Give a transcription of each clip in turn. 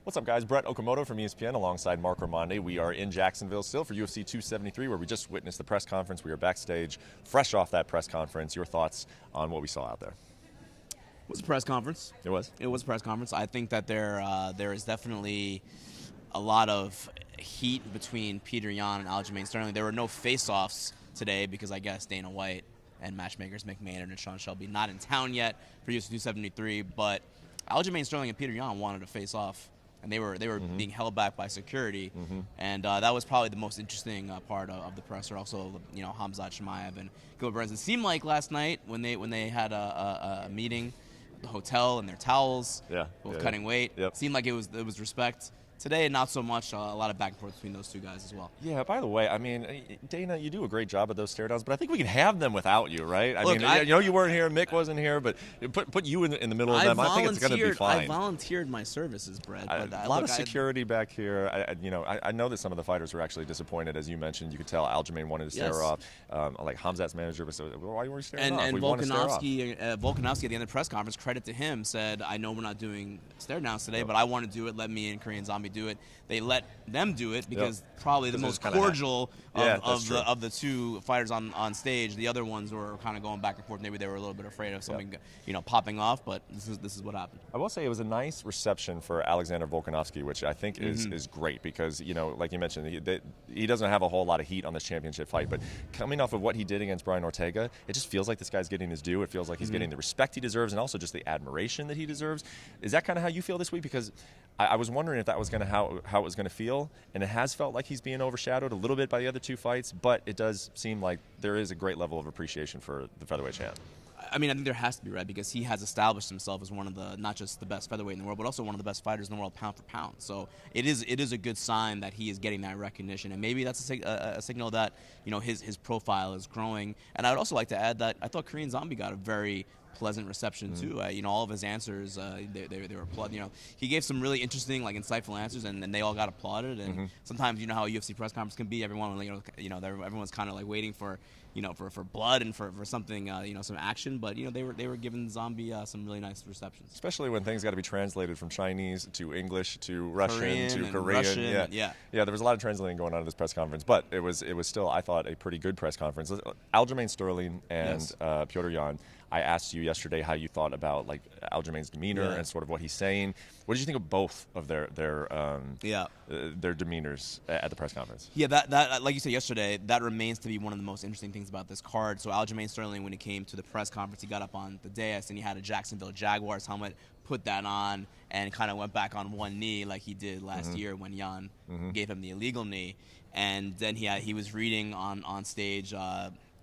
What's up, guys? Brett Okamoto from ESPN alongside Marc Raimondi. We are in Jacksonville still for UFC 273, where we just witnessed the press conference. We are backstage, fresh off that press conference. Your thoughts on what we saw out there? It was a press conference. It was? It was a press conference. I think that there is definitely a lot of heat between Petr Yan and Aljamain Sterling. There were no face-offs today because I guess Dana White and matchmakers McMahon and Sean Shelby not in town yet for UFC 273, but Aljamain Sterling and Petr Yan wanted to face off, and they were being held back by security, and that was probably the most interesting part of the presser. Also, Khamzat Chimaev and Gilbert Burns. It seemed like last night when they had a meeting, the hotel and their towels, both cutting weight. Yep. Seemed like it was was today, not so much. A lot of back and forth between those two guys as well. Yeah, by the way, I mean, Dana, you do a great job at those stare downs, but I think we can have them without you, right? Look, you weren't here, Mick wasn't here, but put you in the middle of them. I think it's going to be fine. I volunteered my services, Brett. A lot of security back here. I know that some of the fighters were actually disappointed, as you mentioned. You could tell Aljamain wanted to stare off. Like Khamzat's manager was, why were you staring off? And Volkanovski at the end of the press conference, credit to him, said, I know we're not doing stare downs today, but I want to do it. Let me and Korean Zombie do it. They let them do it because probably the most cordial of the two fighters on stage. The other ones were kind of going back and forth. Maybe they were a little bit afraid of something popping off, but this is what happened. I will say it was a nice reception for Alexander Volkanovski, which I think is great because, like you mentioned, he doesn't have a whole lot of heat on this championship fight, but coming off of what he did against Brian Ortega, it just feels like this guy's getting his due. It feels like he's getting the respect he deserves and also just the admiration that he deserves. Is that kind of how you feel this week? Because I was wondering if that was going to how it was going to feel, and it has felt like he's being overshadowed a little bit by the other two fights, but it does seem like there is a great level of appreciation for the featherweight champ. I mean, I think there has to be, right? Because he has established himself as one of the, not just the best featherweight in the world, but also one of the best fighters in the world pound for pound. So it is a good sign that he is getting that recognition, and maybe that's a signal that his profile is growing. And I would also like to add that I thought Korean Zombie got a very pleasant reception too. All of his answers, they were applauded. He gave some really interesting, insightful answers, and they all got applauded. And sometimes how a UFC press conference can be. Everyone, everyone's kind of waiting for blood and for something, some action. But they were giving Zombie some really nice receptions. Especially when things got to be translated from Chinese to English to Russian Korean to and Korean. Russian, Yeah. There was a lot of translating going on in this press conference, but it was still, I thought, a pretty good press conference. Aljamain Sterling and Petr Yan. I asked you yesterday how you thought about Aljamain's demeanor and sort of what he's saying. What did you think of both of their demeanors at the press conference? Yeah, that like you said yesterday, that remains to be one of the most interesting things about this card. So Aljamain Sterling, when he came to the press conference, he got up on the dais and he had a Jacksonville Jaguars helmet, put that on, and kind of went back on one knee like he did last year when Yan gave him the illegal knee. And then he was reading on stage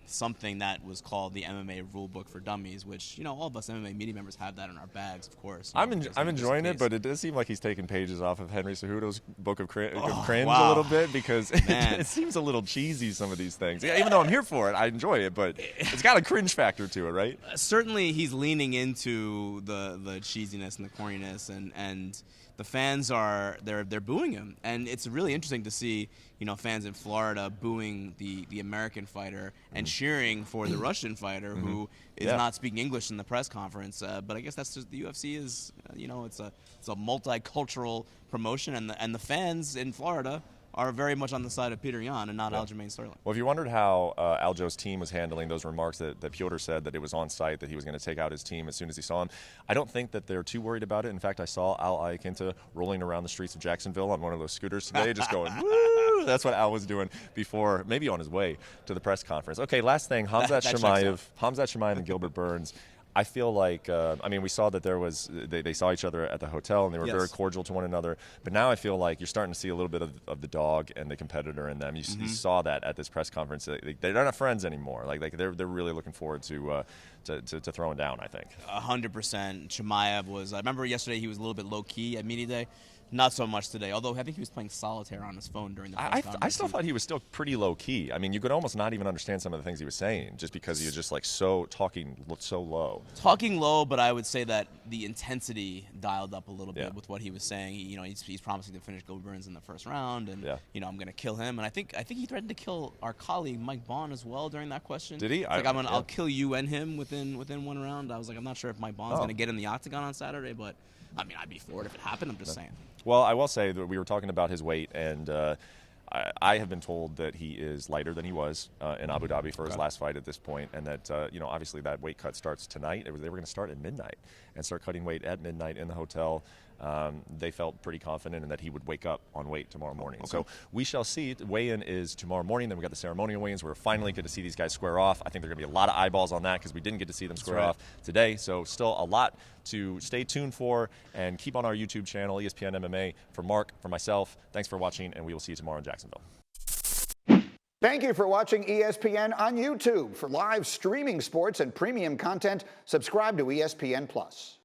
something that was called the MMA rulebook for dummies, which all of us MMA media members have that in our bags, of course. I'm enjoying it, but it does seem like he's taking pages off of Henry Cejudo's book of cringe a little bit because it seems a little cheesy, some of these things. Yeah, even though I'm here for it, I enjoy it, but it's got a cringe factor to it, right? Certainly, he's leaning into the cheesiness and the corniness, and the fans they're booing him, and it's really interesting to see fans in Florida booing the American fighter and cheering for the Russian fighter who is not speaking English in the press conference. But I guess that's just the UFC is it's a multicultural promotion, and the fans in Florida are very much on the side of Petr Yan and not Aljamain Sterling. Well, if you wondered how Aljo's team was handling those remarks that Petr said that it was on site, that he was going to take out his team as soon as he saw him, I don't think that they're too worried about it. In fact, I saw Al Iaquinta rolling around the streets of Jacksonville on one of those scooters today, just going, woo! That's what Al was doing before, maybe on his way to the press conference. Okay, last thing, Khamzat Chimaev and Gilbert Burns. I feel like, we saw that they saw each other at the hotel and they were very cordial to one another. But now I feel like you're starting to see a little bit of the dog and the competitor in them. You saw that at this press conference. They're not friends anymore. They're really looking forward to throwing down, I think. 100%. Chimaev was, I remember yesterday he was a little bit low-key at media day. Not so much today, although I think he was playing solitaire on his phone during the press conference. I still thought he was still pretty low-key. I mean, you could almost not even understand some of the things he was saying just because he was just talking so low. Talking low, but I would say that the intensity dialed up a little bit with what he was saying. He's promising to finish Gilbert Burns in the first round, and I'm going to kill him. And I think he threatened to kill our colleague Mike Bond as well during that question. Did he? I'll kill you and him within one round. I was like, I'm not sure if Mike Bond's going to get in the octagon on Saturday, but I mean, I'd be for it if it happened. I'm just saying. Well, I will say that we were talking about his weight, and I have been told that he is lighter than he was in Abu Dhabi for his last fight at this point, and that obviously that weight cut starts tonight. They were going to start at midnight and start cutting weight at midnight in the hotel. They felt pretty confident in that he would wake up on weight tomorrow morning. Okay. So we shall see. The weigh-in is tomorrow morning. Then we got the ceremonial weigh-ins. We're finally going to see these guys square off. I think there are going to be a lot of eyeballs on that because we didn't get to see them square off today. So still a lot to stay tuned for, and keep on our YouTube channel, ESPN MMA. For Marc, for myself, thanks for watching, and we will see you tomorrow in Jacksonville. Thank you for watching ESPN on YouTube. For live streaming sports and premium content, subscribe to ESPN+.